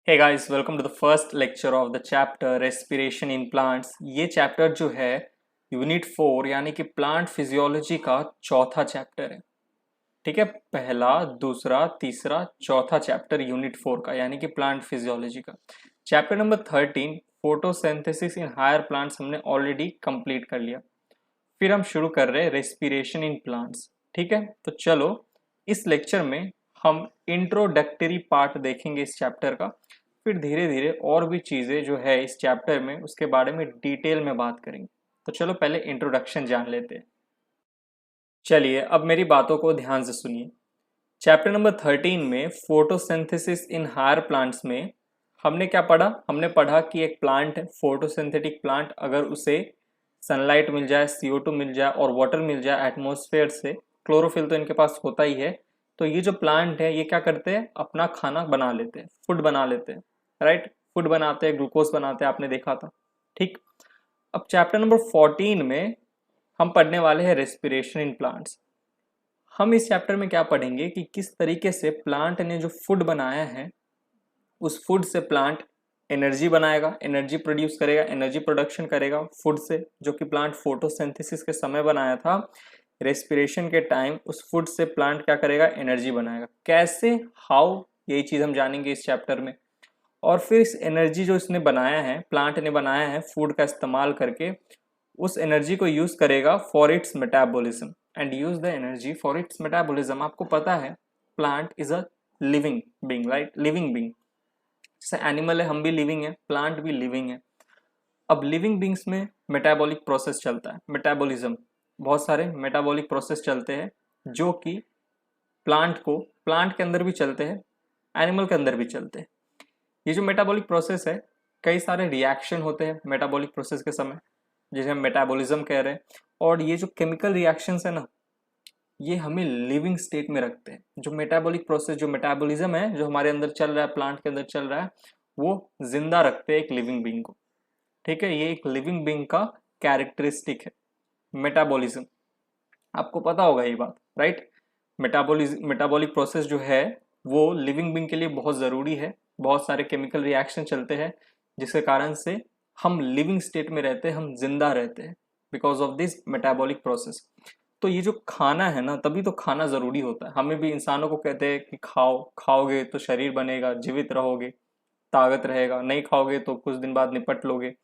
Hey guys, welcome to the first lecture of the chapter Respiration in Plants। ये chapter जो है unit 4 यानी कि प्लांट फिजियोलॉजी का चौथा चैप्टर है। ठीक है, पहला, दूसरा, तीसरा, चौथा चैप्टर यूनिट 4 का यानी कि प्लांट फिजियोलॉजी का। Chapter number 13 photosynthesis in higher plants हमने ऑलरेडी कंप्लीट कर लिया। फिर हम शुरू कर रहे हैं रेस्पिरेशन इन प्लांट्स। ठीक है, तो चलो इस लेक्चर में हम इंट्रोडक्टरी पार्ट देखेंगे इस चैप्टर का। फिर धीरे धीरे और भी चीज़ें जो है इस चैप्टर में उसके बारे में डिटेल में बात करेंगे। तो चलो पहले इंट्रोडक्शन जान लेते हैं। चलिए अब मेरी बातों को ध्यान से सुनिए। चैप्टर नंबर 13 में फोटोसिंथेसिस इन हायर प्लांट्स में हमने क्या पढ़ा? हमने पढ़ा कि एक प्लांट है फोटोसिंथेटिक प्लांट, अगर उसे सनलाइट मिल जाए, CO2 मिल जाए और वाटर मिल जाए एटमॉस्फेयर से, क्लोरोफिल तो इनके पास होता ही है, तो ये जो प्लांट है ये क्या करते हैं? अपना खाना बना लेते हैं, फूड बना लेते हैं, राइट? फूड बनाते हैं, ग्लूकोज बनाते हैं, आपने देखा था। ठीक, अब चैप्टर नंबर 14 में हम पढ़ने वाले हैं रेस्पिरेशन इन प्लांट्स। हम इस चैप्टर में क्या पढ़ेंगे कि किस तरीके से प्लांट ने जो फूड बनाया है उस फूड से प्लांट एनर्जी बनाएगा, एनर्जी प्रोड्यूस करेगा, एनर्जी प्रोडक्शन करेगा फूड से, जो कि प्लांट फोटोसिंथेसिस के समय बनाया था। रेस्पिरेशन के टाइम उस फूड से प्लांट क्या करेगा? एनर्जी बनाएगा। कैसे, हाउ, यही चीज हम जानेंगे इस चैप्टर में। और फिर इस एनर्जी जो इसने बनाया है, प्लांट ने बनाया है फूड का इस्तेमाल करके, उस एनर्जी को यूज करेगा for its metabolism and use the energy for its metabolism. आपको पता है plant is a living being, right? Living being, जैसे एनिमल है हम भी लिविंग है, प्लांट भी लिविंग है। अब लिविंग बींग्स में मेटाबॉलिक प्रोसेस चलता है, मेटाबॉलिज्म, बहुत सारे मेटाबॉलिक प्रोसेस चलते हैं जो कि प्लांट के अंदर भी चलते हैं, एनिमल के अंदर भी चलते हैं। ये जो मेटाबॉलिक प्रोसेस है, कई सारे रिएक्शन होते हैं मेटाबॉलिक प्रोसेस के समय, जिसे हम मेटाबॉलिज्म कह रहे हैं। और ये जो केमिकल रिएक्शंस है ना, ये हमें लिविंग स्टेट में रखते हैं। जो मेटाबॉलिक प्रोसेस, जो मेटाबॉलिज्म है जो हमारे अंदर चल रहा है, प्लांट के अंदर चल रहा है, वो जिंदा रखते हैं एक लिविंग बींग को। ठीक है, ये एक लिविंग बींग का कैरेक्टरिस्टिक है मेटाबॉलिज्म। आपको पता होगा ये बात, राइट? मेटाबॉलिक प्रोसेस जो है वो लिविंग बींग के लिए बहुत ज़रूरी है। बहुत सारे केमिकल रिएक्शन चलते हैं जिसके कारण से हम लिविंग स्टेट में रहते हैं, हम जिंदा रहते हैं, because of this metabolic process. तो ये जो खाना है ना, तभी तो खाना ज़रूरी होता है। हमें भी इंसानों को कहते हैं कि खाओ, खाओगे तो शरीर बनेगा, जीवित रहोगे, ताकत रहेगा, नहीं खाओगे तो कुछ दिन बाद निपट लोगे।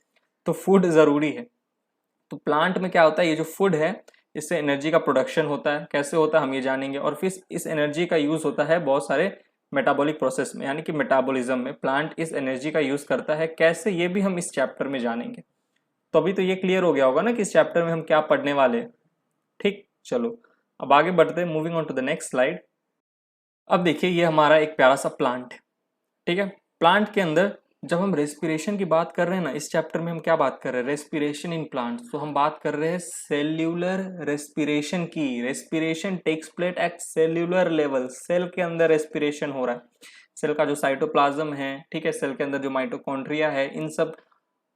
तो फूड ज़रूरी है। तो प्लांट में क्या होता है, ये जो फूड है इससे एनर्जी का प्रोडक्शन होता है। कैसे होता है हम ये जानेंगे। और फिर इस एनर्जी का यूज होता है बहुत सारे मेटाबॉलिक प्रोसेस में, यानी कि मेटाबॉलिज्म में प्लांट इस एनर्जी का यूज करता है। कैसे, ये भी हम इस चैप्टर में जानेंगे। तो अभी तो ये क्लियर हो गया होगा ना कि इस चैप्टर में हम क्या पढ़ने वाले हैं। ठीक, चलो अब आगे बढ़ते हैं, moving on to the next slide. अब देखिए ये हमारा एक प्यारा सा प्लांट है। ठीक है, प्लांट के अंदर जब हम रेस्पिरेशन की बात कर रहे हैं ना, इस चैप्टर में हम क्या बात कर रहे हैं? Respiration in plants. तो हम बात कर रहे हैं सेल्यूलर रेस्पिरेशन की। Respiration takes place at cellular level, cell के अंदर रेस्पिरेशन हो रहा है। सेल का जो साइटोप्लाज्म है, ठीक है, सेल के अंदर जो माइटोकॉन्ड्रिया है, इन सब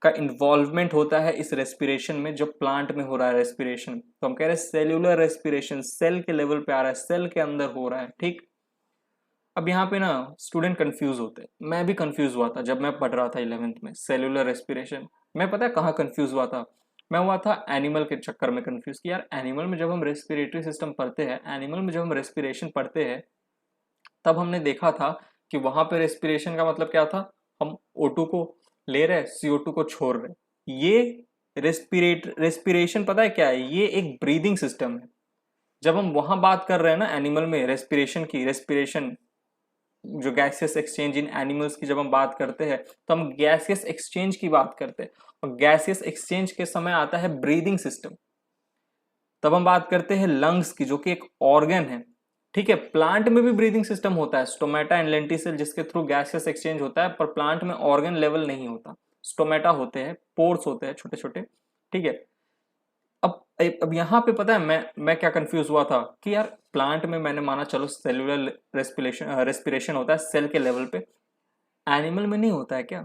का इन्वॉल्वमेंट होता है इस रेस्पिरेशन में, जो प्लांट में हो रहा है रेस्पिरेशन। तो हम कह रहे हैं सेल्यूलर रेस्पिरेशन, सेल के लेवल पे आ रहा है, सेल के अंदर हो रहा है। ठीक, अब यहाँ पे ना स्टूडेंट कंफ्यूज होते हैं। मैं भी कंफ्यूज हुआ था जब मैं पढ़ रहा था 11th में सेल्यूलर रेस्पिरेशन। मैं पता है कहाँ कंफ्यूज हुआ था? मैं हुआ था एनिमल के चक्कर में कंफ्यूज कि यार एनिमल में जब हम रेस्पिरेटरी सिस्टम पढ़ते हैं, एनिमल में जब हम रेस्पिरेशन पढ़ते हैं, तब हमने देखा था कि वहां पे रेस्पिरेशन का मतलब क्या था? हम O2 को ले रहे, CO2 को छोड़ रहे। ये रेस्पिरेशन पता है क्या है? ये एक ब्रीदिंग सिस्टम है। जब हम वहां बात कर रहे हैं ना एनिमल में रेस्पिरेशन की, रेस्पिरेशन जो गैसियस एक्सचेंज इन एनिमल्स की जब हम बात करते हैं, तो हम गैसियस एक्सचेंज की बात करते हैं। और गैसियस एक्सचेंज के समय आता है ब्रीदिंग सिस्टम। तब हम बात करते हैं लंग्स की, जो कि एक ऑर्गन है। ठीक है, प्लांट में भी ब्रीदिंग सिस्टम होता है, स्टोमेटा एंड लेंटिसिल, जिसके थ्रू गैसियस एक्सचेंज होता है, पर प्लांट में ऑर्गन लेवल नहीं होता। स्टोमेटा होते हैं, पोर्स होते हैं छोटे छोटे। ठीक है, अब यहाँ पे पता है मैं क्या कंफ्यूज हुआ था कि यार प्लांट में मैंने माना चलो सेलुलर रेस्पिरेशन होता है सेल के लेवल पे, एनिमल में नहीं होता है क्या?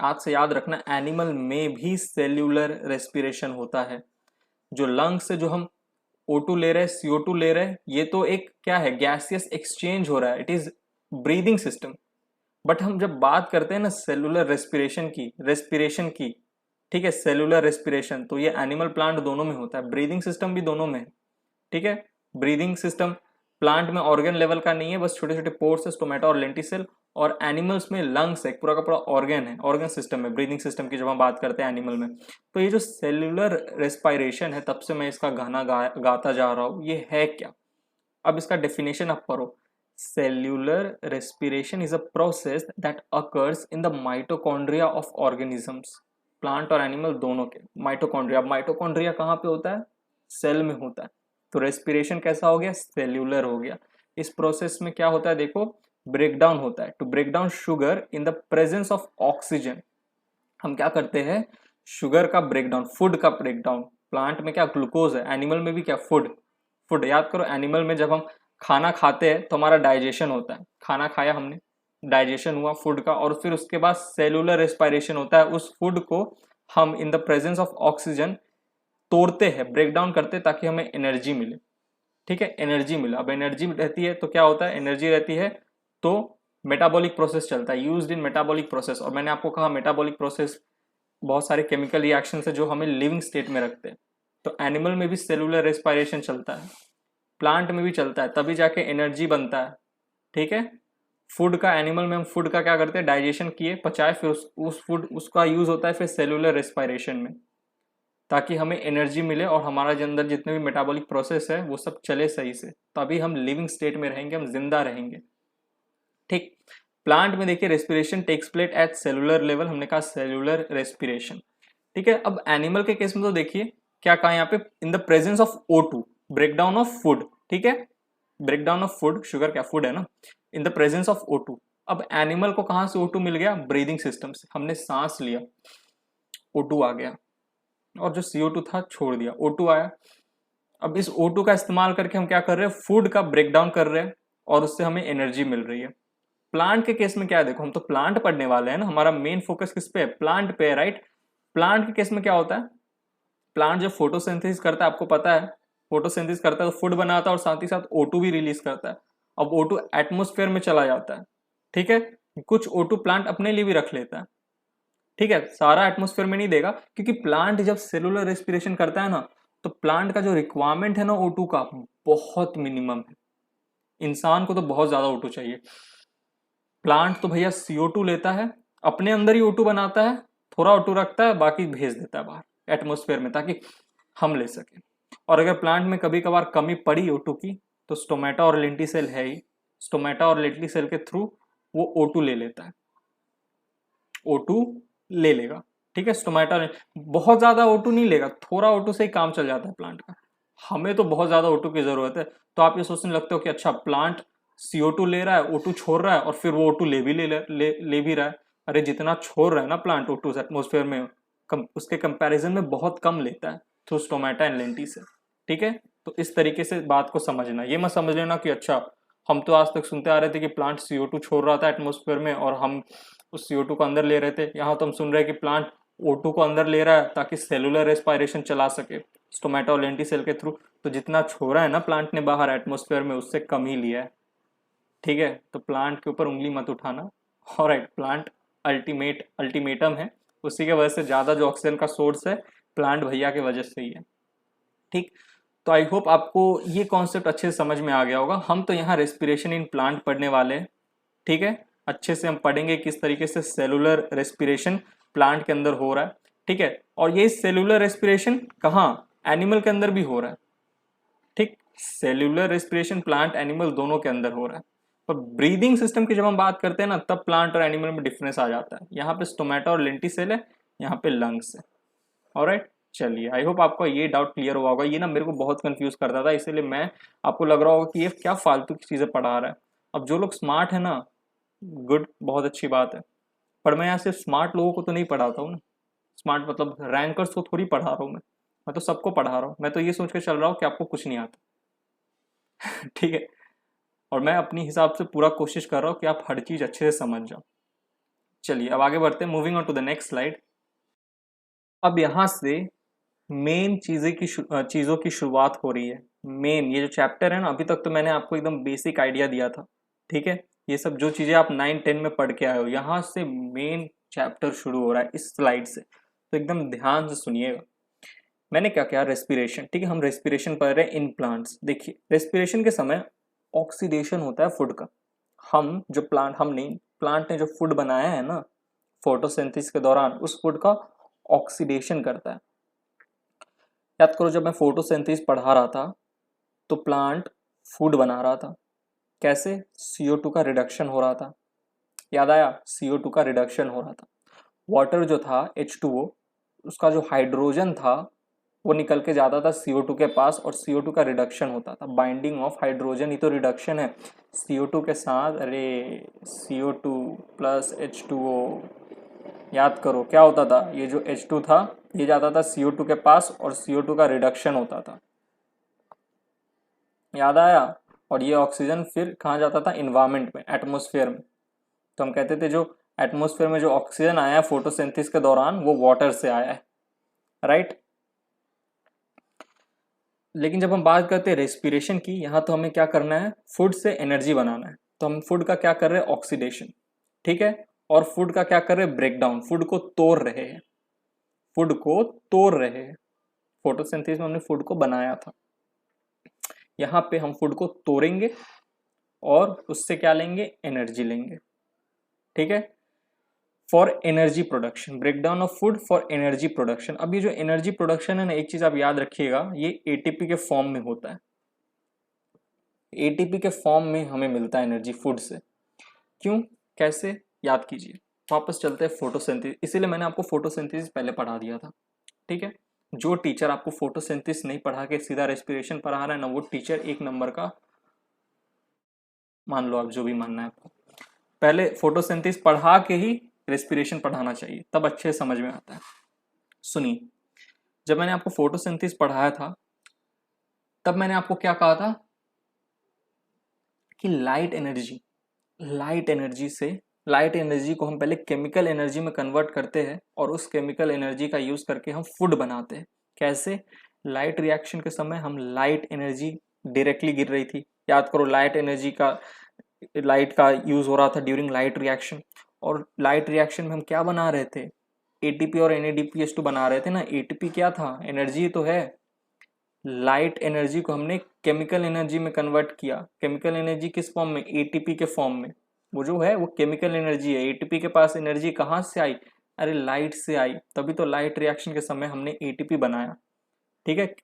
आज से याद रखना, एनिमल में भी सेल्यूलर रेस्पिरेशन होता है। जो लंग्स से जो हम O2 ले रहे हैं, CO2 ले रहे हैं, ये तो एक क्या है? गैसियस एक्सचेंज हो रहा है, it is breathing system. But हम जब बात करते हैं ना सेलुलर रेस्पिरेशन की, ठीक है, सेलुलर रेस्पिरेशन, तो ये एनिमल प्लांट दोनों में होता है, ब्रीदिंग सिस्टम भी दोनों में है, ठीक है। ब्रीदिंग सिस्टम प्लांट में ऑर्गन लेवल का नहीं है, बस छोटे छोटे पोर्स है, स्टोमेटा और लेंटिसेल, और एनिमल्स में लंग्स है, पूरा का पूरा ऑर्गन है, ऑर्गन सिस्टम है ब्रीदिंग सिस्टम की जब हम बात करते हैं एनिमल में। तो ये जो सेलुलर रेस्पिरेशन है, तब से मैं इसका गाना गाता जा रहा हूँ, ये है क्या। अब इसका डेफिनेशन आप पढ़ो। Cellular respiration is a process that occurs in the mitochondria of organisms, plant और एनिमल दोनों के। माइटोकॉन्ड्रिया, माइटोकॉन्ड्रिया कहाँ पे होता है, सेल में होता है। तो रेस्पिरेशन कैसा हो गया, सेल्यूलर हो गया। इस प्रोसेस में क्या होता है देखो, ब्रेकडाउन होता है, to break down sugar in the presence of oxygen. हम क्या करते हैं, शुगर का ब्रेकडाउन, फूड का ब्रेकडाउन। प्लांट में क्या ग्लूकोज है, एनिमल में भी क्या फूड, फूड याद करो, एनिमल में जब हम खाना खाते हैं तो हमारा डाइजेशन होता है, खाना खाया हमने, डाइजेशन हुआ फूड का, और फिर उसके बाद सेलुलर रेस्पिरेशन होता है, उस फूड को हम इन द प्रेजेंस ऑफ ऑक्सीजन तोड़ते हैं, ब्रेक डाउन करते हैं, ताकि हमें एनर्जी मिले, ठीक है, एनर्जी मिला। अब एनर्जी रहती है तो क्या होता है, एनर्जी रहती है तो मेटाबॉलिक प्रोसेस चलता है, यूज्ड इन मेटाबॉलिक प्रोसेस। और मैंने आपको कहा मेटाबॉलिक प्रोसेस बहुत सारे केमिकल रिएक्शन है जो हमें लिविंग स्टेट में रखते हैं। तो एनिमल में भी सेलुलर रेस्पिरेशन चलता है, प्लांट में भी चलता है, तभी जाके एनर्जी बनता है, ठीक है। फूड का, एनिमल में हम फूड का क्या करते हैं, डाइजेशन किए, पचाए, फिर उस फूड उसका यूज होता है फिर सेलुलर रेस्पिरेशन में, ताकि हमें एनर्जी मिले और हमारा जो अंदर जितने भी मेटाबॉलिक प्रोसेस है वो सब चले सही से, तभी हम लिविंग स्टेट में रहेंगे, हम जिंदा रहेंगे, ठीक। प्लांट में देखिए respiration takes place at cellular level, हमने कहा सेलुलर रेस्पिरेशन, ठीक है। अब एनिमल के केस में तो देखिए क्या कहा यहाँ पे, इन the presence of O2, breakdown of food, ठीक है, ब्रेकडाउन ऑफ फूड, शुगर क्या फूड है ना, इन द प्रेजेंस ऑफ O2। अब एनिमल को कहां से O2 मिल गया, ब्रीदिंग सिस्टम से, हमने सांस लिया, O2 आ गया, और जो CO2 था छोड़ दिया, O2 आया। अब इस O2 का इस्तेमाल करके हम क्या कर रहे हैं, फूड का ब्रेकडाउन कर रहे हैं, और उससे हमें एनर्जी मिल रही है। प्लांट के केस में क्या है देखो, हम तो प्लांट पढ़ने वाले हैं ना, हमारा मेन फोकस किस पे है, प्लांट पे है, राइट। प्लांट के केस में क्या होता है, प्लांट जब फोटोसिंथेसिस करता है, आपको पता है फोटोसिंथेसिस करता है तो फूड बनाता है, और साथ ही साथ O2 भी रिलीज करता है। अब O2 एटमोस्फेयर में चला जाता है, ठीक है, कुछ O2 प्लांट अपने लिए भी रख लेता है, ठीक है, सारा एटमोस्फेयर में नहीं देगा, क्योंकि प्लांट जब सेलुलर रेस्पिरेशन करता है ना, तो प्लांट का जो रिक्वायरमेंट है ना O2 का, बहुत मिनिमम है। इंसान को तो बहुत ज्यादा O2 चाहिए, प्लांट तो भैया CO2 लेता है, अपने अंदर ही O2 बनाता है, थोड़ा O2 रखता है, बाकी भेज देता है बाहर एटमोस्फेयर में, ताकि हम ले सकें। और अगर प्लांट में कभी कभार कमी पड़ी O2 की, तो स्टोमेटा और लेंटिसेल है ही, स्टोमेटा और लेंटिसेल के थ्रू वो O2 ले लेता है, O2 ले लेगा, ठीक है। स्टोमेटा बहुत ज्यादा O2 नहीं लेगा, थोड़ा O2 से ही काम चल जाता है प्लांट का। हमें तो बहुत ज्यादा O2 की जरूरत है, तो आप ये सोचने लगते हो कि अच्छा प्लांट CO2 ले रहा है, O2 छोड़ रहा है, और फिर वो O2 ले भी रहा है। अरे जितना छोड़ रहा है ना प्लांट O2 एटमोस्फेयर में, उसके कंपैरिजन में बहुत कम लेता है थ्रू स्टोमेटा एंड लेंटिस से, ठीक है। तो इस तरीके से बात को समझना, ये मत समझ लेना कि अच्छा हम तो आज तक सुनते आ रहे थे कि प्लांट CO2 छोड़ रहा था एटमोस्फेयर में और हम उस CO2 को अंदर ले रहे थे। यहाँ तो हम सुन रहे हैं कि प्लांट O2 को अंदर ले रहा है ताकि सेलुलर रेस्पिरेशन चला सके स्टोमेटा और लेंटिसेल के थ्रू। तो जितना छोड़ा है ना प्लांट ने बाहर एटमोस्फेयर में, उससे कम ही लिया है, ठीक है। तो प्लांट के ऊपर उंगली मत उठाना। ऑलराइट, प्लांट अल्टीमेटम है, उसी के वजह से ज़्यादा जो ऑक्सीजन का सोर्स है प्लांट भैया के वजह से ही है, ठीक। तो आई होप आपको ये कॉन्सेप्ट अच्छे से समझ में आ गया होगा। हम तो यहाँ रेस्पिरेशन इन प्लांट पढ़ने वाले हैं, ठीक है। अच्छे से हम पढ़ेंगे किस तरीके से सेलुलर रेस्पिरेशन प्लांट के अंदर हो रहा है, ठीक है। और ये सेलुलर रेस्पिरेशन कहाँ, एनिमल के अंदर भी हो रहा है, ठीक। सेलुलर रेस्पिरेशन प्लांट एनिमल दोनों के अंदर हो रहा है। पर ब्रीदिंग सिस्टम की जब हम बात करते हैं ना, तब प्लांट और एनिमल में डिफरेंस आ जाता है। यहाँ पे स्टोमेटा और लेंटिसेल है, यहाँ पे लंग्स है। ऑलराइट, चलिए आई होप आपको ये डाउट क्लियर हुआ होगा। ये ना मेरे को बहुत कंफ्यूज करता था, इसीलिए मैं आपको लग रहा होगा कि ये क्या फालतू की चीजें पढ़ा रहा है। अब जो लोग स्मार्ट है ना, गुड, बहुत अच्छी बात है, पर मैं यहाँ सिर्फ स्मार्ट लोगों को तो नहीं पढ़ाता हूँ ना। स्मार्ट मतलब रैंकर्स को थोड़ी पढ़ा रहा हूँ मैं तो सबको पढ़ा रहा हूँ। मैं तो ये सोच के चल रहा हूँ कि आपको कुछ नहीं आता ठीक है। और मैं अपनी हिसाब से पूरा कोशिश कर रहा हूँ कि आप हर चीज अच्छे से समझ जाओ। चलिए अब आगे बढ़ते हैं, moving on to the next slide. अब यहाँ से मेन चीज़ों की शुरुआत हो रही है। मेन ये जो चैप्टर है ना, अभी तक तो मैंने आपको एकदम बेसिक आइडिया दिया था, ठीक है। ये सब जो चीजें आप 9-10 में पढ़ के आए हो, यहाँ से मेन चैप्टर शुरू हो रहा है इस स्लाइड से, तो एकदम ध्यान से सुनिएगा। मैंने क्या किया, रेस्पिरेशन, ठीक है, हम रेस्पिरेशन पढ़ रहे हैं इन प्लांट्स। देखिए रेस्पिरेशन के समय ऑक्सीडेशन होता है फूड का। हम जो प्लांट, हम नहीं, प्लांट ने जो फूड बनाया है ना फोटोसिंथेसिस के दौरान, उस फूड का ऑक्सीडेशन करता है। याद करो जब मैं फोटोसिंथेसिस पढ़ा रहा था तो प्लांट फूड बना रहा था, कैसे, CO2 का रिडक्शन हो रहा था, याद आया, CO2 का रिडक्शन हो रहा था। वाटर जो था H2O, उसका जो हाइड्रोजन था वो निकल के जाता था CO2 के पास और CO2 का रिडक्शन होता था। बाइंडिंग ऑफ हाइड्रोजन ही तो रिडक्शन है CO2 के साथ। अरे CO2 प्लस H2O, याद करो क्या होता था, ये जो H2 था ये जाता था CO2 के पास और CO2 का रिडक्शन होता था, याद आया। और ये ऑक्सीजन फिर कहाँ जाता था, इन्वायरमेंट में, एटमॉस्फेयर में। तो हम कहते थे जो एटमॉस्फेयर में जो ऑक्सीजन आया है फोटोसिंथेसिस के दौरान वो वाटर से आया है, राइट। लेकिन जब हम बात करते हैं रेस्पिरेशन की, यहाँ तो हमें क्या करना है, फूड से एनर्जी बनाना है। तो हम फूड का क्या कर रहे हैं, ऑक्सीडेशन, ठीक है। और फूड का क्या कर रहे हैं, ब्रेक डाउन, फूड को तोड़ रहे हैं, फूड को तोड़ रहे हैं। फोटोसिंथेसिस में हमने फूड को बनाया था, यहाँ पे हम फूड को तोड़ेंगे और उससे क्या लेंगे, एनर्जी लेंगे, ठीक है। For energy production, breakdown of food for energy production. अब ये जो एनर्जी प्रोडक्शन है ना, एक चीज आप याद रखिएगा, ये एटीपी के फॉर्म में होता है। एटीपी के फॉर्म में हमें मिलता है एनर्जी फूड से। क्यों, कैसे, याद कीजिए। वापस चलते हैं फोटोसिंथेसिस, इसीलिए मैंने आपको फोटोसिंथेसिस पहले पढ़ा दिया था, ठीक है। जो टीचर आपको फोटोसिंथेसिस नहीं पढ़ा के सीधा रेस्पिरेशन पढ़ा रहा है ना, वो टीचर 1 नंबर का, मान लो आप जो भी मानना है आपको। पहले फोटोसिंथेसिस पढ़ा के ही रेस्पिरेशन पढ़ाना चाहिए, तब अच्छे समझ में आता है। सुनिए, जब मैंने आपको फोटोसिंथेसिस पढ़ाया था तब मैंने आपको क्या कहा था कि लाइट एनर्जी को हम पहले केमिकल एनर्जी में कन्वर्ट करते हैं और उस केमिकल एनर्जी का यूज करके हम फूड बनाते हैं। कैसे, लाइट रिएक्शन के समय हम लाइट एनर्जी डायरेक्टली गिर रही थी, याद करो, लाइट का यूज हो रहा था ड्यूरिंग लाइट रिएक्शन। और लाइट रिएक्शन में हम क्या बना रहे थे, एटीपी और NADPH2 बना रहे थे ना। एटीपी क्या था, एनर्जी तो है। लाइट एनर्जी को हमने केमिकल एनर्जी में कन्वर्ट किया। केमिकल एनर्जी किस फॉर्म में, एटीपी के फॉर्म में। वो जो है वो केमिकल एनर्जी है। एटीपी के पास एनर्जी कहाँ से आई, अरे लाइट से आई, तभी तो लाइट रिएक्शन के समय हमने एटीपी बनाया, ठीक है।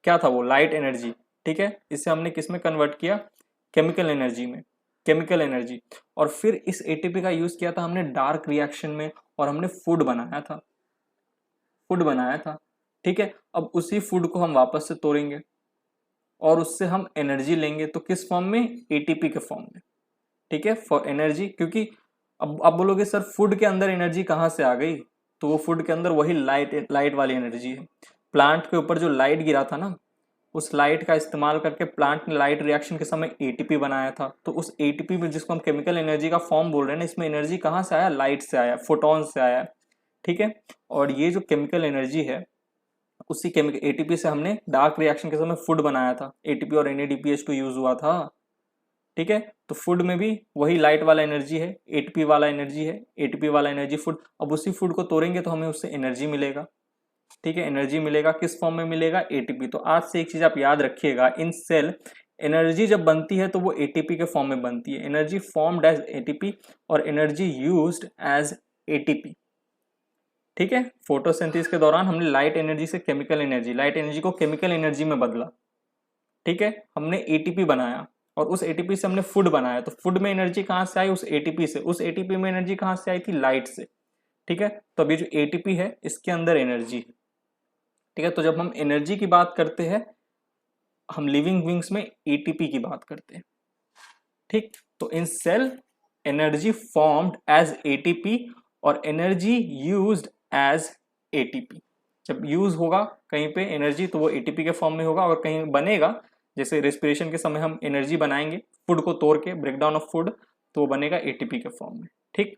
क्या था वो, लाइट एनर्जी, ठीक है। इसे हमने किस में कन्वर्ट किया, केमिकल एनर्जी में, केमिकल एनर्जी। और फिर इस एटीपी का यूज किया था हमने डार्क रिएक्शन में और हमने फूड बनाया था, ठीक है। अब उसी फूड को हम वापस से तोड़ेंगे और उससे हम एनर्जी लेंगे, तो किस फॉर्म में, एटीपी के फॉर्म में, ठीक है, फॉर एनर्जी। क्योंकि अब बोलोगे सर फूड के अंदर एनर्जी कहाँ से आ गई, तो वो फूड के अंदर वही लाइट वाली एनर्जी है। प्लांट के ऊपर जो लाइट गिरा था ना, उस लाइट का इस्तेमाल करके प्लांट ने लाइट रिएक्शन के समय एटीपी बनाया था। तो उस एटीपी में, जिसको हम केमिकल एनर्जी का फॉर्म बोल रहे हैं ना, इसमें एनर्जी कहाँ से आया, लाइट से आया, फोटोन से आया, ठीक है। और ये जो केमिकल एनर्जी है, उसी केमिकल एटीपी से हमने डार्क रिएक्शन के समय फूड बनाया था, एटीपी और NADPH2 यूज हुआ था, ठीक है। तो फूड में भी वही लाइट वाला एनर्जी है, एटीपी वाला एनर्जी है, एटीपी वाला एनर्जी फूड। अब उसी फूड को तोड़ेंगे तो हमें उससे एनर्जी मिलेगा, ठीक है। एनर्जी मिलेगा, किस फॉर्म में मिलेगा, एटीपी। तो आज से एक चीज आप याद रखिएगा, इन सेल एनर्जी जब बनती है तो वो एटीपी के फॉर्म में बनती है। एनर्जी फॉर्म्ड एज एटीपी और एनर्जी यूज्ड एज एटीपी, ठीक है। फोटोसिंथेसिस के दौरान हमने लाइट एनर्जी से केमिकल एनर्जी, लाइट एनर्जी को केमिकल एनर्जी में बदला, ठीक है। हमने एटीपी बनाया और उस एटीपी से हमने फूड बनाया। तो फूड में एनर्जी कहाँ से आई, उस एटीपी से। उस एटीपी में एनर्जी कहाँ से आई थी, लाइट से, ठीक है। तो अभी जो एटीपी है इसके अंदर एनर्जी है, ठीक है। तो जब हम एनर्जी की बात करते हैं, हम लिविंग बींग्स में एटीपी की बात करते हैं, ठीक। तो in cell energy formed as ATP और एनर्जी यूज्ड एज एटीपी। जब यूज होगा कहीं पे एनर्जी तो वो एटीपी के फॉर्म में होगा, और कहीं बनेगा, जैसे रेस्पिरेशन के समय हम एनर्जी बनाएंगे फूड को तोड़ के, ब्रेकडाउन ऑफ फूड, तो वो बनेगा एटीपी के फॉर्म में, ठीक।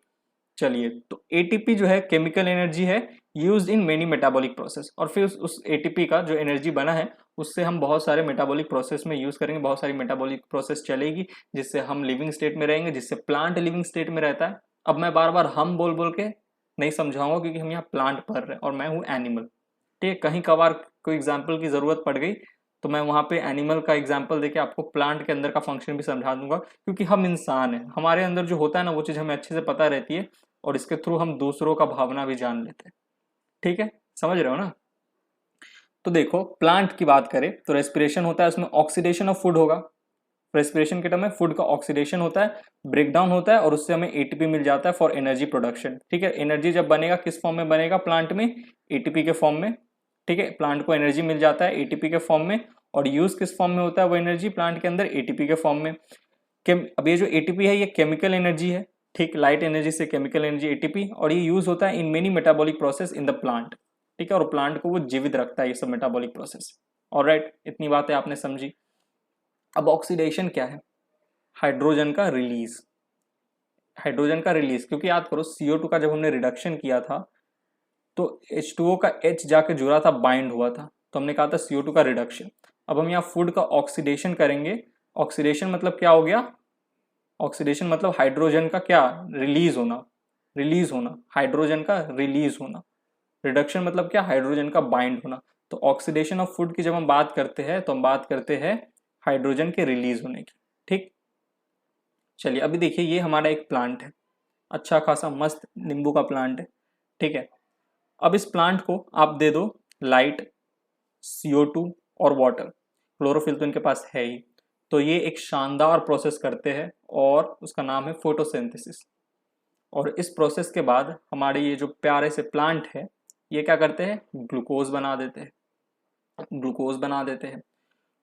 चलिए, तो एटीपी जो है केमिकल एनर्जी है used in many metabolic process, और फिर उस एटीपी का जो एनर्जी बना है उससे हम बहुत सारे मेटाबॉलिक प्रोसेस में यूज करेंगे, बहुत सारी मेटाबॉलिक प्रोसेस चलेगी जिससे हम लिविंग स्टेट में रहेंगे, जिससे प्लांट लिविंग स्टेट में रहता है। अब मैं बार बार हम बोल बोल के नहीं समझाऊंगा क्योंकि हम यहाँ प्लांट पढ़ रहे हैं और मैं हूँ एनिमल। ठीक है, कहीं कभार कोई एग्जाम्पल की जरूरत पड़ गई तो मैं वहां पे एनिमल का एग्जाम्पल देके आपको प्लांट के अंदर का फंक्शन भी समझा दूंगा, क्योंकि हम इंसान हैं, हमारे अंदर जो होता है ना वो चीज़ हमें अच्छे से पता रहती है और इसके थ्रू हम दूसरों का भावना भी जान लेते हैं। ठीक है, समझ रहे हो ना। तो देखो, प्लांट की बात करें तो रेस्पिरेशन होता है, उसमें ऑक्सीडेशन ऑफ फूड होगा। रेस्पिरेशन के टाइम में फूड का ऑक्सीडेशन होता है, ब्रेकडाउन होता है और उससे हमें एटीपी मिल जाता है फॉर एनर्जी प्रोडक्शन। ठीक है, एनर्जी जब बनेगा किस फॉर्म में बनेगा प्लांट में, एटीपी के फॉर्म में। ठीक है, प्लांट को एनर्जी मिल जाता है एटीपी के फॉर्म में, और यूज किस फॉर्म में होता है वो एनर्जी प्लांट के अंदर, एटीपी के फॉर्म में। अब ये जो एटीपी है ये केमिकल एनर्जी है। ठीक, लाइट एनर्जी से केमिकल एनर्जी एटीपी, और ये यूज होता है in many metabolic process in the plant. ठीक है, और प्लांट को वो जीवित रखता है ये सब मेटाबॉलिक प्रोसेस। ऑलराइट, इतनी बातें आपने समझी। अब ऑक्सीडेशन क्या है? हाइड्रोजन का रिलीज। हाइड्रोजन का रिलीज, क्योंकि याद करो CO2 का जब हमने रिडक्शन किया था तो H2O का H जाके जुड़ा था, बाइंड हुआ था, तो हमने कहा था CO2 का रिडक्शन। अब हम यहाँ फूड का ऑक्सीडेशन करेंगे। ऑक्सीडेशन मतलब क्या हो गया? ऑक्सीडेशन मतलब हाइड्रोजन का क्या? रिलीज होना। रिलीज होना, हाइड्रोजन का रिलीज होना। रिडक्शन मतलब क्या? हाइड्रोजन का बाइंड होना। तो ऑक्सीडेशन ऑफ फूड की जब हम बात करते हैं तो हम बात करते हैं हाइड्रोजन के रिलीज होने की। ठीक, चलिए अभी देखिए, ये हमारा एक प्लांट है, अच्छा खासा मस्त नींबू का प्लांट है। ठीक है, अब इस प्लांट को आप दे दो लाइट, CO2 और वाटर। क्लोरोफिल तो इनके पास है ही, तो ये एक शानदार प्रोसेस करते हैं और उसका नाम है फोटोसिंथेसिस। और इस प्रोसेस के बाद हमारे ये जो प्यारे से प्लांट है ये क्या करते हैं? ग्लूकोज बना देते हैं। ग्लूकोज बना देते हैं।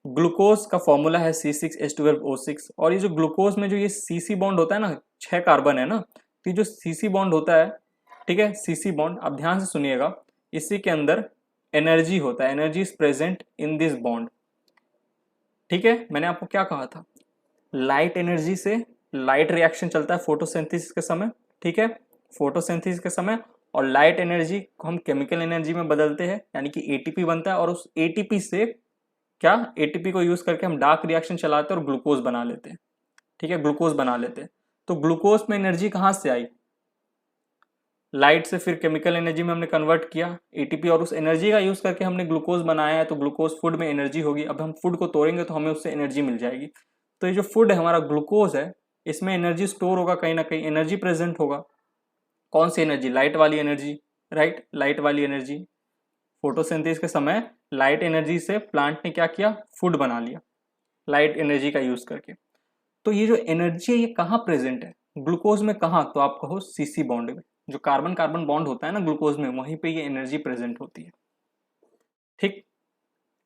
ग्लूकोज का फॉर्मूला है C6H12O6, और ये जो ग्लूकोज में जो ये CC बॉन्ड होता है ना, 6 कार्बन है ना, तो ये जो CC बॉन्ड होता है, ठीक है, CC बॉन्ड, आप ध्यान से सुनिएगा, इसी के अंदर एनर्जी होता है, energy is present in this bond. ठीक है, मैंने आपको क्या कहा था? लाइट एनर्जी से लाइट रिएक्शन चलता है फोटोसिंथेसिस के समय। ठीक है, फोटोसिंथेसिस के समय, और लाइट एनर्जी को हम केमिकल एनर्जी में बदलते हैं, यानी कि एटीपी बनता है, और उस एटीपी से क्या, एटीपी को यूज करके हम डार्क रिएक्शन चलाते हैं और ग्लूकोज बना लेते हैं। ठीक है, ग्लूकोज बना लेते हैं। तो ग्लूकोज में एनर्जी कहां से आई? लाइट से, फिर केमिकल एनर्जी में हमने कन्वर्ट किया एटीपी, और उस एनर्जी का यूज करके हमने ग्लूकोज बनाया है, तो ग्लूकोज फूड में एनर्जी होगी। अब हम फूड को तोड़ेंगे तो हमें उससे एनर्जी मिल जाएगी। तो ये जो फूड है हमारा ग्लूकोज है, इसमें एनर्जी स्टोर होगा, कहीं ना कहीं एनर्जी प्रेजेंट होगा। कौन सी एनर्जी? लाइट वाली एनर्जी। राइट, लाइट वाली एनर्जी। फोटोसिंथेसिस के समय लाइट एनर्जी से प्लांट ने क्या किया? फूड बना लिया, लाइट एनर्जी का यूज करके। तो ये जो एनर्जी है ये कहाँ प्रेजेंट है? ग्लूकोज में। कहाँ? तो आप कहो CC बॉन्ड में, जो कार्बन कार्बन बॉन्ड होता है ना ग्लूकोज में, वहीं पे ये एनर्जी प्रेजेंट होती है। ठीक,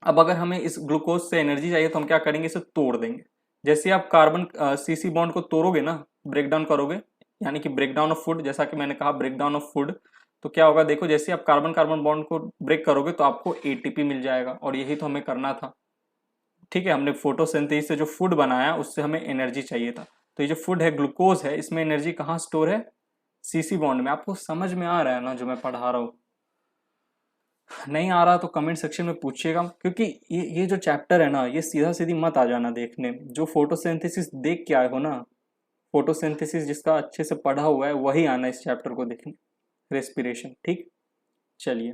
अब अगर हमें इस ग्लूकोज से एनर्जी चाहिए तो हम क्या करेंगे? इसे तोड़ देंगे। जैसे आप कार्बन CC बॉन्ड को तोड़ोगे ना, ब्रेक डाउन करोगे, यानी कि ब्रेक डाउन ऑफ फूड, जैसा कि मैंने कहा ब्रेक डाउन ऑफ फूड, तो क्या होगा? देखो, जैसे आप कार्बन कार्बन बॉन्ड को ब्रेक करोगे तो आपको एटीपी मिल जाएगा, और यही तो हमें करना था। ठीक है, हमने फोटोसिंथेसिस से जो फूड बनाया उससे हमें एनर्जी चाहिए था। तो ये जो फूड है, ग्लूकोज है, इसमें एनर्जी कहाँ स्टोर है? CC बॉन्ड में। आपको समझ में आ रहा है ना जो मैं पढ़ा रहा हूँ? नहीं आ रहा तो कमेंट सेक्शन में पूछिएगा, क्योंकि ये जो चैप्टर है ना, ये सीधा सीधी मत आ जाना देखने। जो फोटोसिंथेसिस देख के आए हो ना, फोटोसिंथेसिस जिसका अच्छे से पढ़ा हुआ है वही आना इस चैप्टर को देखने, रेस्पिरेशन। ठीक, चलिए,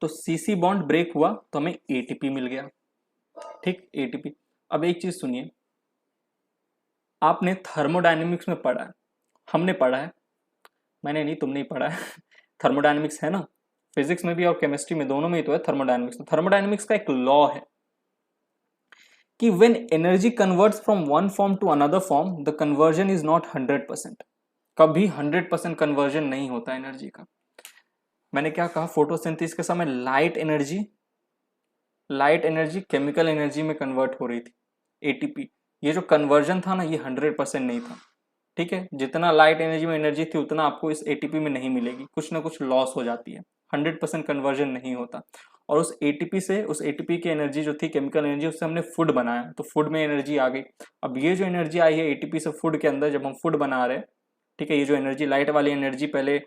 तो CC बॉन्ड ब्रेक हुआ तो हमें एटीपी मिल गया। ठीक, एटीपी। अब एक चीज सुनिए, आपने थर्मोडायनेमिक्स में पढ़ा है, हमने पढ़ा है, मैंने नहीं, तुमने ही पढ़ा है। थर्मोडायनेमिक्स है ना, फिजिक्स में भी और केमिस्ट्री में, दोनों में ही तो है थर्मोडायनेमिक्स। थर्मोडायनेमिक्स का एक लॉ है कि when energy converts from one form to another form the conversion is not 100%। कभी 100% कन्वर्जन नहीं होता एनर्जी का। मैंने क्या कहा? फोटोसिंथेसिस के समय लाइट एनर्जी केमिकल एनर्जी में कन्वर्ट हो रही थी, एटीपी। ये जो कन्वर्जन था ना, ये 100% नहीं था। ठीक है, जितना लाइट एनर्जी में एनर्जी थी उतना आपको इस एटीपी में नहीं मिलेगी, कुछ ना कुछ लॉस हो जाती है, 100% कन्वर्जन नहीं होता। और उस एटीपी से, उस एटीपी की एनर्जी जो थी केमिकल एनर्जी, उससे हमने फूड बनाया, तो फूड में एनर्जी आ गई। अब ये जो एनर्जी आई है एटीपी से फूड के अंदर, जब हम फूड बना रहे हैं ठीक है, ये जो एनर्जी लाइट वाली एनर्जी पहले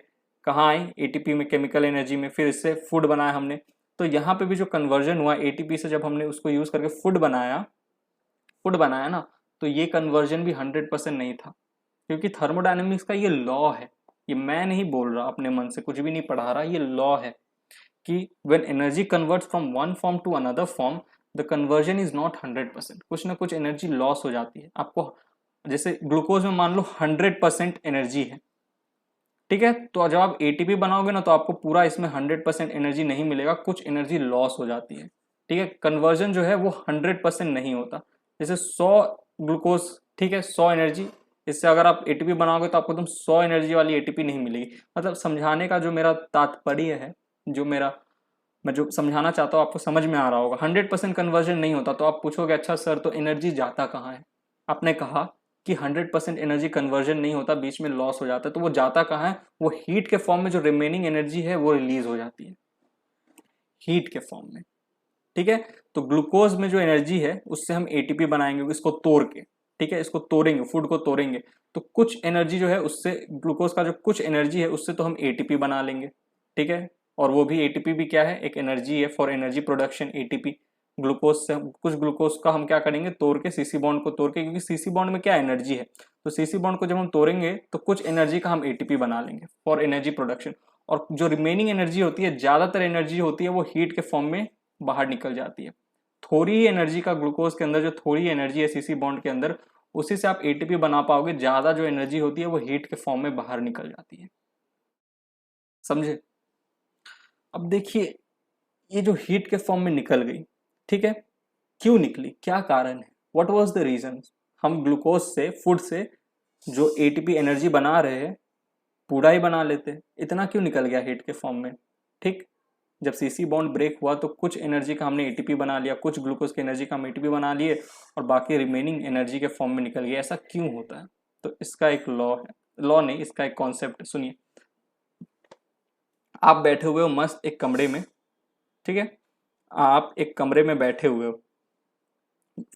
कहाँ आई, एटीपी में, केमिकल एनर्जी में, फिर इससे फूड बनाया हमने। तो यहाँ पे भी जो कन्वर्जन हुआ एटीपी से, जब हमने उसको यूज करके फूड बनाया ना, तो ये कन्वर्जन भी 100% नहीं था, क्योंकि थर्मोडायनेमिक्स का ये लॉ है, ये मैं नहीं बोल रहा अपने मन से, कुछ भी नहीं पढ़ा रहा, ये लॉ है कि when energy converts from one form to another form the conversion is not 100%, कुछ ना कुछ एनर्जी लॉस हो जाती है आपको। जैसे ग्लूकोज में मान लो 100% एनर्जी है, ठीक है, तो जब आप एटीपी बनाओगे ना तो आपको पूरा इसमें 100% एनर्जी नहीं मिलेगा, कुछ एनर्जी लॉस हो जाती है, ठीक है। कन्वर्जन जो है वो 100% नहीं होता। जैसे 100 ग्लूकोज, ठीक है, 100 एनर्जी, इससे अगर आप एटीपी बनाओगे तो आपको एकदम 100 एनर्जी वाली एटीपी नहीं मिलेगी। मतलब समझाने का जो मेरा तात्पर्य है, मैं जो समझाना चाहता हूँ आपको समझ में आ रहा होगा, 100% कन्वर्जन नहीं होता। तो आप पूछोगे अच्छा सर तो एनर्जी जाता कहाँ है, आपने कहा कि 100% एनर्जी कन्वर्जन नहीं होता, बीच में लॉस हो जाता है, तो वो जाता कहाँ है, वो हीट के फॉर्म में जो रिमेनिंग एनर्जी है वो रिलीज हो जाती है हीट के फॉर्म में, ठीक है। तो ग्लूकोज में जो एनर्जी है उससे हम एटीपी बनाएंगे, इसको तोड़ के, ठीक है, इसको तोड़ेंगे, फूड को तोड़ेंगे, तो कुछ एनर्जी जो है उससे, ग्लूकोज का जो कुछ एनर्जी है उससे तो हम एटीपी बना लेंगे, ठीक है। और वो भी एटीपी भी क्या है, एक एनर्जी है, for energy production ATP. Glucose से कुछ ग्लूकोज का हम क्या करेंगे, तोड़ के सीसी बॉन्ड को तोड़ के, क्योंकि सीसी बॉन्ड में क्या एनर्जी है, तो सीसी बॉन्ड को जब हम तोड़ेंगे तो कुछ एनर्जी का हम एटीपी बना लेंगे फॉर एनर्जी प्रोडक्शन। और जो रिमेनिंग एनर्जी होती है, ज्यादातर एनर्जी होती है वो हीट के फॉर्म में बाहर निकल जाती है। थोड़ी ही एनर्जी का ग्लूकोज के अंदर, जो थोड़ी एनर्जी है सीसी बॉन्ड के अंदर, उसी से आप एटीपी बना पाओगे, ज्यादा जो एनर्जी होती है वो हीट के फॉर्म में बाहर निकल जाती है, समझे। अब देखिए, ये जो हीट के फॉर्म में निकल गई, ठीक है, क्यों निकली, क्या कारण है, व्हाट वाज द रीजन। हम ग्लूकोज से, फूड से जो एटीपी एनर्जी बना रहे हैं पूरा ही बना लेते, इतना क्यों निकल गया हीट के फॉर्म में, ठीक। जब सीसी बॉन्ड ब्रेक हुआ तो कुछ एनर्जी का हमने एटीपी बना लिया, कुछ ग्लूकोज की एनर्जी का हम एटीपी बना लिए, और बाकी रिमेनिंग एनर्जी के फॉर्म में निकल गया। ऐसा क्यों होता है, तो इसका एक लॉ है, लॉ नहीं, इसका एक कॉन्सेप्ट सुनिए। आप बैठे हुए हो मस्त एक कमरे में, ठीक है, आप एक कमरे में बैठे हुए हो,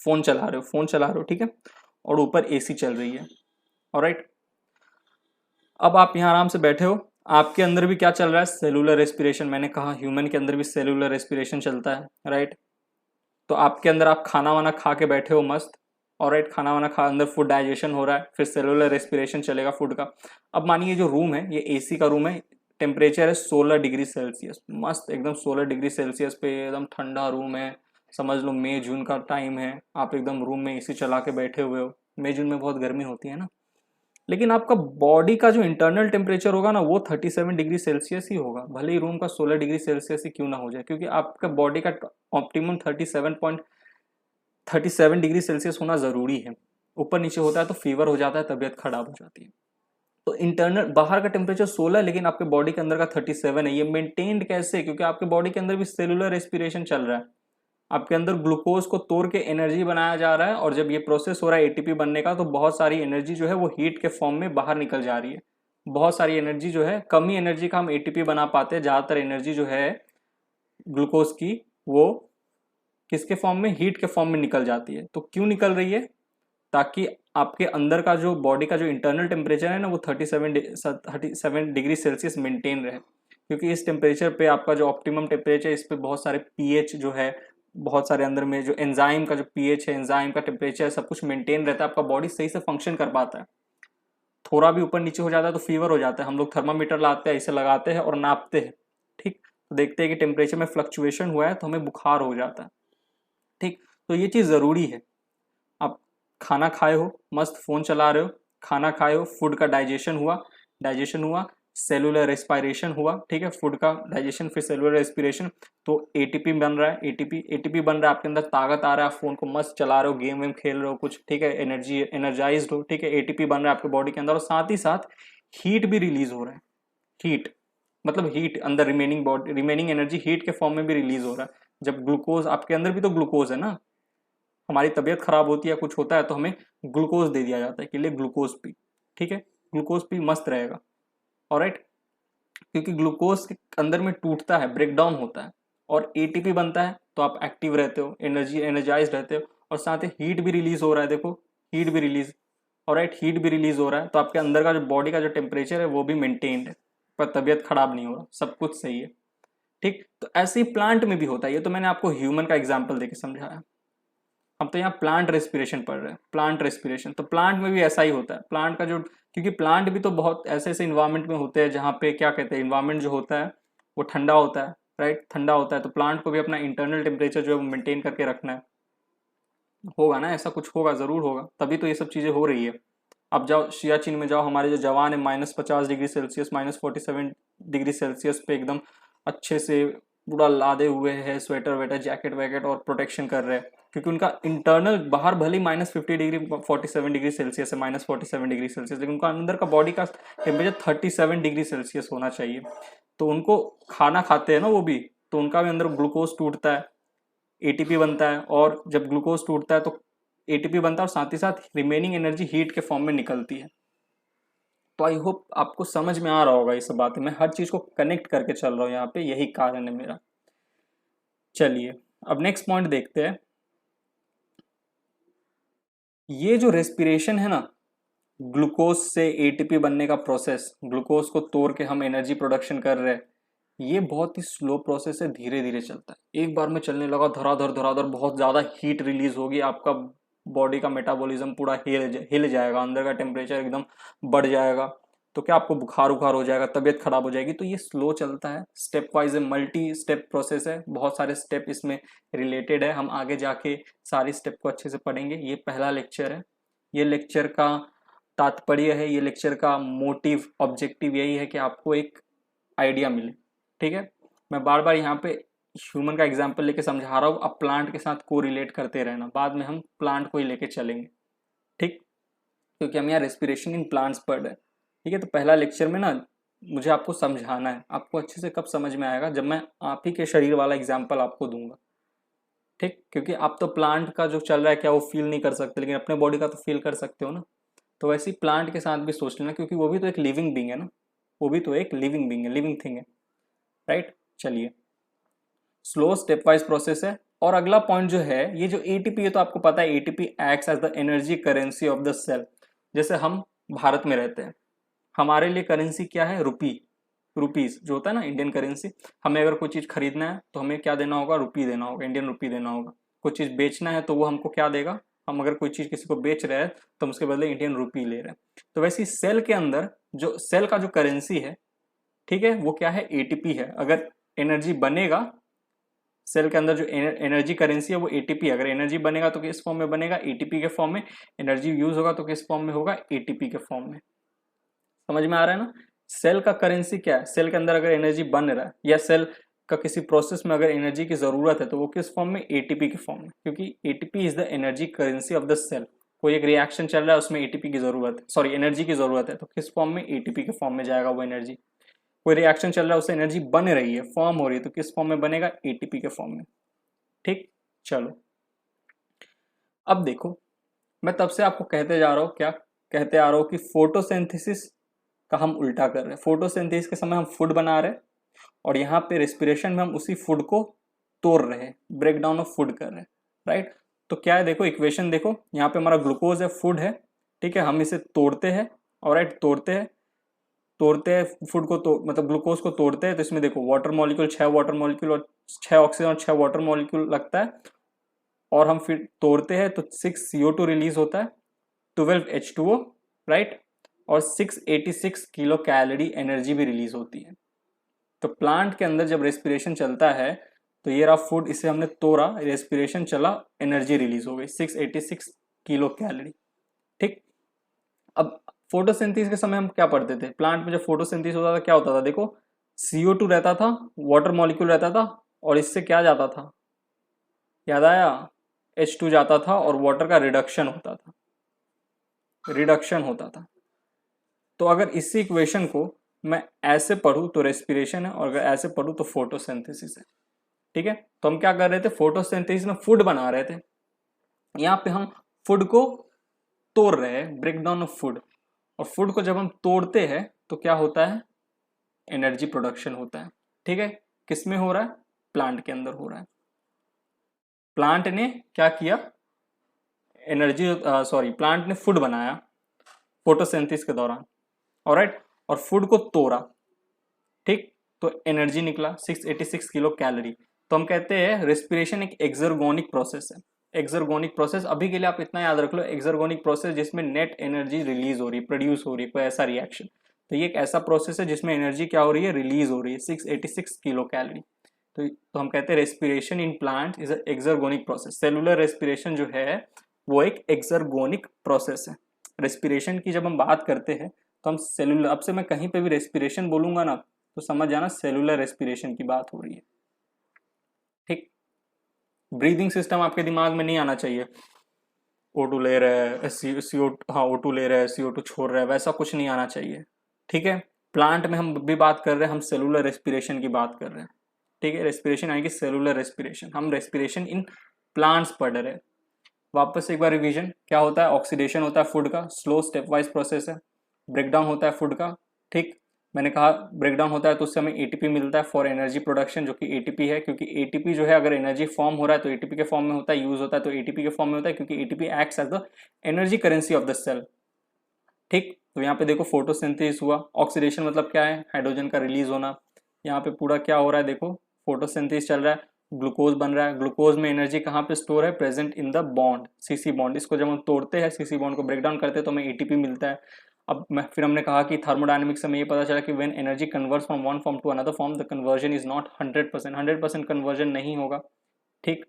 फोन चला रहे हो, ठीक है, और ऊपर एसी चल रही है, ऑलराइट। अब आप यहाँ आराम से बैठे हो, आपके अंदर भी क्या चल रहा है, सेलुलर रेस्पिरेशन। मैंने कहा ह्यूमन के अंदर भी सेलुलर रेस्पिरेशन चलता है, राइट। तो आपके अंदर आप खाना वाना खा के बैठे हो मस्त, ऑलराइट, खाना वाना खा, अंदर फूड डाइजेशन हो रहा है, फिर सेलुलर रेस्पिरेशन चलेगा फूड का। अब मानिए जो रूम है ये एसी का रूम है, टेम्परेचर है 16 डिग्री सेल्सियस, मस्त एकदम 16 डिग्री सेल्सियस पे एकदम ठंडा रूम है, समझ लो मई जून का टाइम है, आप एकदम रूम में एसी चला के बैठे हुए हो। मई जून में बहुत गर्मी होती है ना, लेकिन आपका बॉडी का जो इंटरनल टेम्परेचर होगा ना वो 37 डिग्री सेल्सियस ही होगा, भले ही रूम का 16 डिग्री सेल्सियस ही क्यों ना हो जाए, क्योंकि आपका बॉडी का ऑप्टिमम 37 डिग्री सेल्सियस होना जरूरी है। ऊपर नीचे होता है तो फीवर हो जाता है, तबीयत खराब हो जाती है। तो इंटरनल बाहर का टेम्परेचर 16 है, लेकिन आपके बॉडी के अंदर का 37 है। ये मेंटेन्ड कैसे, क्योंकि आपके बॉडी के अंदर भी सेलुलर रेस्पिरेशन चल रहा है, आपके अंदर ग्लूकोज को तोड़ के एनर्जी बनाया जा रहा है, और जब ये प्रोसेस हो रहा है एटीपी बनने का, तो बहुत सारी एनर्जी जो है वो हीट के फॉर्म में बाहर निकल जा रही है। बहुत सारी एनर्जी जो है, कम ही एनर्जी का हम एटीपी बना पाते हैं, ज्यादातर एनर्जी जो है ग्लूकोज की वो किसके फॉर्म में, हीट के फॉर्म में निकल जाती है। तो क्यों निकल रही है, ताकि आपके अंदर का जो बॉडी का जो इंटरनल टेम्परेचर है ना वो 37 डिग्री सेल्सियस मेंटेन रहे, क्योंकि इस टेम्परेचर पे आपका जो ऑप्टिमम टेम्परेचर, इस पे बहुत सारे पीएच जो है, बहुत सारे अंदर में जो एंजाइम का जो पीएच है, एंजाइम का टेम्परेचर, सब कुछ मेंटेन रहता है, आपका बॉडी सही से फंक्शन कर पाता है। थोड़ा भी ऊपर नीचे हो जाता है तो फीवर हो जाता है, हम लोग थर्मामीटर लाते हैं, इसे लगाते हैं और नापते हैं, ठीक, तो देखते हैं कि टेम्परेचर में फ्लक्चुएशन हुआ है तो हमें बुखार हो जाता है, ठीक। तो ये चीज़ ज़रूरी है। आप खाना खाए हो, मस्त फ़ोन चला रहे हो, खाना खाए हो, फूड का डाइजेशन हुआ, सेलुलर रेस्पिरेशन हुआ, ठीक है, फूड का डाइजेशन, फिर सेलुलर रेस्पिरेशन, तो एटीपी बन रहा है, एटीपी बन रहा है, आपके अंदर ताकत आ रहा है, आप फोन को मस्त चला रहे हो, गेम वेम खेल रहे हो कुछ, ठीक है, एनर्जाइज्ड हो, ठीक है, एटीपी बन रहा है आपके बॉडी के अंदर, और साथ ही साथ हीट भी रिलीज हो रहा है। हीट मतलब हीट अंदर, रिमेनिंग एनर्जी हीट के फॉर्म में भी रिलीज हो रहा है। जब ग्लूकोज, आपके अंदर भी तो ग्लूकोज है ना, हमारी तबीयत खराब होती है, कुछ होता है, तो हमें ग्लूकोज दे दिया जाता है कि ले ग्लूकोज पी, ठीक है, ग्लूकोज पी, मस्त रहेगा, ऑलराइट। क्योंकि ग्लूकोज के अंदर में टूटता है, ब्रेक डाउन होता है, और एटीपी बनता है, तो आप एक्टिव रहते हो, एनर्जाइज रहते हो, और साथ ही हीट भी रिलीज हो रहा है, देखो हीट भी रिलीज, और राइट हीट भी रिलीज हो रहा है, तो आपके अंदर का जो बॉडी का जो टेम्परेचर है वो भी मेंटेन्ड है, पर तबीयत खराब नहीं हो रहा, सब कुछ सही है। ठीक, तो ऐसे ही प्लांट में भी होता है। ये तो मैंने आपको ह्यूमन का एग्जाम्पल देके समझाया। अब तो यहाँ प्लांट रेस्पिरेशन पढ़ रहे हैं, प्लांट रेस्पिरेशन, तो प्लांट में भी ऐसा ही होता है। प्लांट का जो, क्योंकि प्लांट भी तो बहुत ऐसे ऐसे इन्वायरमेंट में होते हैं जहाँ पे क्या कहते हैं, इन्वायरमेंट जो होता है वो ठंडा होता है, राइट, ठंडा होता है, तो प्लांट को भी अपना इंटरनल टेम्परेचर जो है वो मेंटेन करके रखना है। होगा ना, ऐसा कुछ होगा, जरूर होगा, तभी तो ये सब चीजें हो रही है। अब जाओ सियाचिन में जाओ, हमारे जो जवान है -50 डिग्री सेल्सियस, -47 डिग्री सेल्सियस पे एकदम अच्छे से पूरा लादे हुए हैं, स्वेटर वेटर जैकेट वैकेट और प्रोटेक्शन कर रहे हैं, क्योंकि उनका इंटरनल बाहर भले -50 डिग्री 47 डिग्री सेल्सियस है, -47 डिग्री सेल्सियस, लेकिन उनका अंदर का बॉडी का टेम्परेचर 37 डिग्री सेल्सियस होना चाहिए। तो उनको खाना खाते हैं ना वो भी, तो उनका भी अंदर ग्लूकोज टूटता है, एटीपी बनता है, और जब ग्लूकोज टूटता है तो एटीपी बनता है और साथ ही साथ रिमेनिंग एनर्जी हीट के फॉर्म में निकलती है। तो आई होप आपको समझ में आ रहा होगा ये सब बातें, मैं हर चीज को कनेक्ट करके चल रहा हूँ यहाँ पे, यही कारण है मेरा। चलिए अब नेक्स्ट पॉइंट देखते हैं। ये जो रेस्पिरेशन है ना, ग्लूकोज से एटीपी बनने का प्रोसेस, ग्लूकोज को तोड़ के हम एनर्जी प्रोडक्शन कर रहे हैं, ये बहुत ही स्लो प्रोसेस है, धीरे धीरे चलता है। एक बार में चलने लगा धराधर धराधर, बहुत ज्यादा हीट रिलीज होगी, आपका बॉडी का मेटाबॉलिज्म पूरा हिल जाएगा, अंदर का टेम्परेचर एकदम बढ़ जाएगा, तो क्या आपको बुखार उखार हो जाएगा, तबीयत खराब हो जाएगी। तो ये स्लो चलता है, स्टेप वाइज है, मल्टी स्टेप प्रोसेस है, बहुत सारे स्टेप इसमें रिलेटेड है, हम आगे जाके सारी स्टेप को अच्छे से पढ़ेंगे। ये पहला लेक्चर है, ये लेक्चर का तात्पर्य है, ये लेक्चर का मोटिव ऑब्जेक्टिव यही है कि आपको एक आइडिया मिले। ठीक है, मैं बार बार यहाँ पे ह्यूमन का एग्जाम्पल लेके समझा रहा हूँ, अब प्लांट के साथ को रिलेट करते रहना, बाद में हम प्लांट को ही लेके चलेंगे। ठीक, क्योंकि हम यहाँ रेस्पिरेशन इन प्लांट्स पढ़ रहे हैं। ठीक है, तो पहला लेक्चर में ना मुझे आपको समझाना है, आपको अच्छे से कब समझ में आएगा, जब मैं आप ही के शरीर वाला एग्जाम्पल आपको दूंगा। ठीक, क्योंकि आप तो प्लांट का जो चल रहा है क्या वो फील नहीं कर सकते, लेकिन अपने बॉडी का तो फील कर सकते हो ना। तो वैसे ही प्लांट के साथ भी सोच लेना, क्योंकि वो भी तो एक लिविंग बींग है ना, वो भी तो एक लिविंग बींग है, लिविंग थिंग है, राइट। चलिए, स्लो स्टेप वाइज प्रोसेस है। और अगला पॉइंट जो है, ये जो एटीपी है, तो आपको पता है ATP acts as the energy currency of the cell. जैसे हम भारत में रहते हैं, हमारे लिए करेंसी क्या है, रुपी, रुपीज जो होता है ना, इंडियन करेंसी। हमें अगर कोई चीज खरीदना है तो हमें क्या देना होगा, रुपी देना होगा, इंडियन रुपी देना होगा। कोई चीज बेचना है तो वो हमको क्या देगा, हम अगर कोई चीज किसी को बेच रहे हैं तो हम उसके बदले इंडियन रुपी ले रहे हैं। तो वैसे ही सेल के अंदर जो सेल का जो करेंसी है, ठीक है, वो क्या है, एटीपी है। अगर एनर्जी बनेगा, सेल के अंदर जो एनर्जी करेंसी है वो एटीपी, अगर एनर्जी बनेगा तो किस फॉर्म में बनेगा, एटीपी के फॉर्म में। एनर्जी यूज होगा तो किस फॉर्म में होगा, एटीपी के फॉर्म में। समझ में आ रहा है ना। सेल का करेंसी क्या है, सेल के अंदर अगर एनर्जी बन रहा है या सेल का किसी प्रोसेस में अगर एनर्जी की जरूरत है तो वो किस फॉर्म में, एटीपी के फॉर्म में, क्योंकि ATP is the energy currency of the cell. कोई एक रिएक्शन चल रहा है उसमें एटीपी की जरूरत है, सॉरी एनर्जी की जरूरत है, तो किस फॉर्म में, एटीपी के फॉर्म में जाएगा वो एनर्जी। कोई रिएक्शन चल रहा है उससे एनर्जी बन रही है, फॉर्म हो रही है, तो किस फॉर्म में बनेगा, एटीपी के फॉर्म में। ठीक, चलो अब देखो, मैं तब से आपको कहते जा रहा हूँ, क्या कहते आ रहा हूँ कि फोटोसिंथेसिस का हम उल्टा कर रहे हैं। फोटोसिंथेसिस के समय हम फूड बना रहे हैं, और यहाँ पे रेस्पिरेशन में हम उसी फूड को तोड़ रहे हैं, ब्रेक डाउन ऑफ फूड कर रहे हैं, राइट। तो क्या है, देखो इक्वेशन देखो, यहाँ पे हमारा ग्लूकोज है, फूड है, ठीक है, हम इसे तोड़ते हैं, और राइट तोड़ते हैं फूड को, तो मतलब ग्लूकोज को तोड़ते हैं, तो इसमें देखो वाटर मॉलिक्यूल, 6 वाटर मॉलिक्यूल और 6 ऑक्सीजन और 6 वाटर मॉलिक्यूल लगता है, और हम फिर तोड़ते हैं तो 6 CO2 रिलीज होता है, 12 H2O, राइट, और 686 किलो कैलोरी एनर्जी भी रिलीज होती है। तो प्लांट के अंदर जब रेस्पिरेशन चलता है तो ये रहा फूड, इसे हमने तोड़ा, रेस्पिरेशन चला, एनर्जी रिलीज हो गई 686 किलो कैलोरी। ठीक, अब फोटोसिंथेसिस के समय हम क्या पढ़ते थे, प्लांट में जब फोटोसिंथेसिस होता था क्या होता था, देखो CO2 रहता था, वाटर मॉलिक्यूल रहता था, और इससे क्या जाता था, याद आया, H2 जाता था, और वाटर का रिडक्शन होता था, रिडक्शन होता था। तो अगर इसी इक्वेशन को मैं ऐसे पढ़ूं तो रेस्पिरेशन है, और अगर ऐसे पढ़ूं तो फोटोसिंथेसिस है। ठीक है, तो हम क्या कर रहे थे, फोटोसिंथेसिस में फूड बना रहे थे, यहाँ पे हम फूड को तोड़ रहे हैं, ब्रेक डाउन ऑफ फूड। और फूड को जब हम तोड़ते हैं तो क्या होता है, एनर्जी प्रोडक्शन होता है। ठीक है, किस में हो रहा है, प्लांट के अंदर हो रहा है। प्लांट ने क्या किया, एनर्जी, सॉरी, प्लांट ने फूड बनाया, फोटोसिंथेसिस के दौरान, ऑलराइट, और फूड को तोड़ा, ठीक, तो एनर्जी निकला 686 किलो कैलोरी। तो हम कहते हैं रेस्पिरेशन एक एक्सर्गोनिक प्रोसेस है। एक्सर्गोनिक प्रोसेस, अभी के लिए आप इतना याद रख लो, एक्सर्गोनिक प्रोसेस जिसमें नेट एनर्जी रिलीज हो रही है, प्रोड्यूस हो रही है, कोई ऐसा रिएक्शन। तो ये एक ऐसा प्रोसेस है जिसमें एनर्जी क्या हो रही है, रिलीज हो रही है, 686 किलो कैलोरी। तो हम कहते हैं respiration in plant is exergonic process. Cellular respiration जो है वो एक एक्सर्गोनिक प्रोसेस है। रेस्पिरेशन की जब हम बात करते हैं तो हम सेलुलर, अब से मैं कहीं पे भी रेस्पिरेशन बोलूंगा ना तो समझ जाना सेलुलर रेस्पिरेशन की बात हो रही है, ठीक। ब्रीदिंग सिस्टम आपके दिमाग में नहीं आना चाहिए, O2 ले रहा है, CO, हाँ O2 ले रहा है, CO2 छोड़ रहा है, वैसा कुछ नहीं आना चाहिए, ठीक है। प्लांट में हम भी बात कर रहे हैं, हम सेलुलर रेस्पिरेशन की बात कर रहे हैं, ठीक है। रेस्पिरेशन यानी कि सेलुलर रेस्पिरेशन, हम रेस्पिरेशन इन प्लांट्स पढ़ रहे हैं। वापस एक बार रिवीजन, क्या होता है, ऑक्सीडेशन होता है फूड का, स्लो स्टेप वाइज प्रोसेस है। ब्रेकडाउन होता है फूड का, ठीक, मैंने कहा ब्रेकडाउन होता है तो उससे हमें एटीपी मिलता है फॉर एनर्जी प्रोडक्शन, जो कि एटीपी है, क्योंकि एटीपी जो है अगर एनर्जी फॉर्म हो रहा है तो एटीपी के फॉर्म में होता है, यूज होता है तो एटीपी के फॉर्म में होता है, क्योंकि ATP acts as the energy currency of the cell, ठीक। तो यहाँ पे देखो फोटोसिंथेसिस हुआ, ऑक्सीडेशन मतलब क्या है, हाइड्रोजन का रिलीज होना। यहाँ पे पूरा क्या हो रहा है, देखो फोटोसिंथेसिस चल रहा है, ग्लूकोज बन रहा है। ग्लूकोज में एनर्जी कहाँ पे स्टोर है, present in the bond, CC bond. इसको जब हम तोड़ते हैं, सीसी बॉन्ड को ब्रेक डाउन करते हैं तो हमें एटीपी मिलता है। अब फिर हमने कहा कि थर्मोडायनेमिक्स से हमें ये पता चला कि when energy converts from one form to another form the conversion is not 100%, 100% conversion नहीं होगा, ठीक।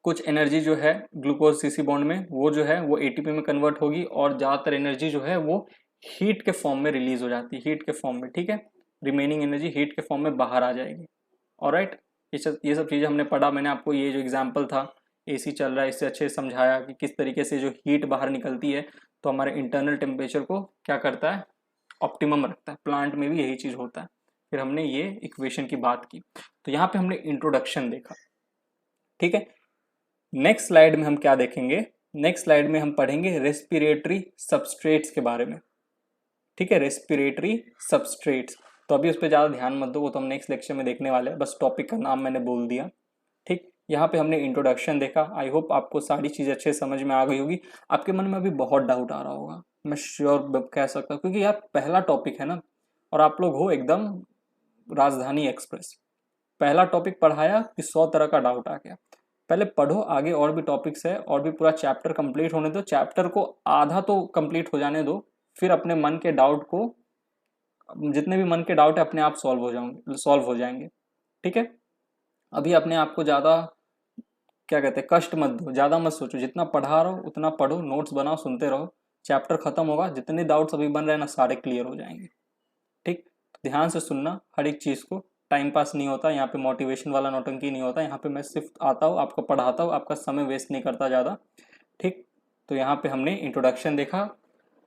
कुछ एनर्जी जो है ग्लूकोज सीसी बॉन्ड में वो जो है वो एटीपी में कन्वर्ट होगी, और ज़्यादातर एनर्जी जो है वो हीट के फॉर्म में रिलीज हो जाती है, हीट के फॉर्म में, ठीक है। रिमेनिंग एनर्जी हीट के फॉर्म में बाहर आ जाएगी, ऑलराइट। ये सब चीज़ें हमने पढ़ा, मैंने आपको ये जो एग्जाम्पल था एसी चल रहा है इससे अच्छे से समझाया कि किस तरीके से जो हीट बाहर निकलती है तो हमारे इंटरनल टेम्परेचर को क्या करता है, ऑप्टिमम रखता है। प्लांट में भी यही चीज़ होता है। फिर हमने ये इक्वेशन की बात की, तो यहाँ पे हमने इंट्रोडक्शन देखा, ठीक है। नेक्स्ट स्लाइड में हम क्या देखेंगे, नेक्स्ट स्लाइड में हम पढ़ेंगे रेस्पिरेटरी सबस्ट्रेट्स के बारे में, ठीक है, रेस्पिरेटरी सबस्ट्रेट्स। तो अभी उस पर ज़्यादा ध्यान मत दो, वो तो हम नेक्स्ट लेक्चर में देखने वाले हैं, बस टॉपिक का नाम मैंने बोल दिया, ठीक। यहाँ पे हमने इंट्रोडक्शन देखा। आई होप आपको सारी चीज़ अच्छे समझ में आ गई होगी। आपके मन में अभी बहुत डाउट आ रहा होगा, मैं श्योर कह सकता हूँ, क्योंकि यार पहला टॉपिक है ना, और आप लोग हो एकदम राजधानी एक्सप्रेस। पहला टॉपिक पढ़ाया कि 100 तरह का डाउट आ गया। पहले पढ़ो, आगे और भी टॉपिक्स है, और भी पूरा चैप्टर कंप्लीट होने दो, चैप्टर को आधा तो कंप्लीट हो जाने दो, फिर अपने मन के डाउट को, जितने भी मन के डाउट है अपने आप सॉल्व हो जाएंगे, ठीक है। अभी अपने आप को ज़्यादा क्या कहते हैं कष्ट मत दो, ज़्यादा मत सोचो, जितना पढ़ा रहो उतना पढ़ो, नोट्स बनाओ, सुनते रहो, चैप्टर खत्म होगा, जितने डाउट्स अभी बन रहे हैं ना सारे क्लियर हो जाएंगे, ठीक। ध्यान से सुनना हर एक चीज़ को, टाइम पास नहीं होता यहाँ पे, मोटिवेशन वाला नौटंकी नहीं होता यहाँ पे, मैं सिर्फ आता हूँ आपको पढ़ाता हूँ, आपका समय वेस्ट नहीं करता ज़्यादा, ठीक। तो यहाँ पे हमने इंट्रोडक्शन देखा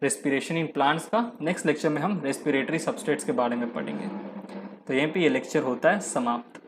रेस्पिरेशन इन प्लांट्स का। नेक्स्ट लेक्चर में हम रेस्पिरेटरी सबस्ट्रेट्स के बारे में पढ़ेंगे। तो यहीं पे ये लेक्चर होता है समाप्त।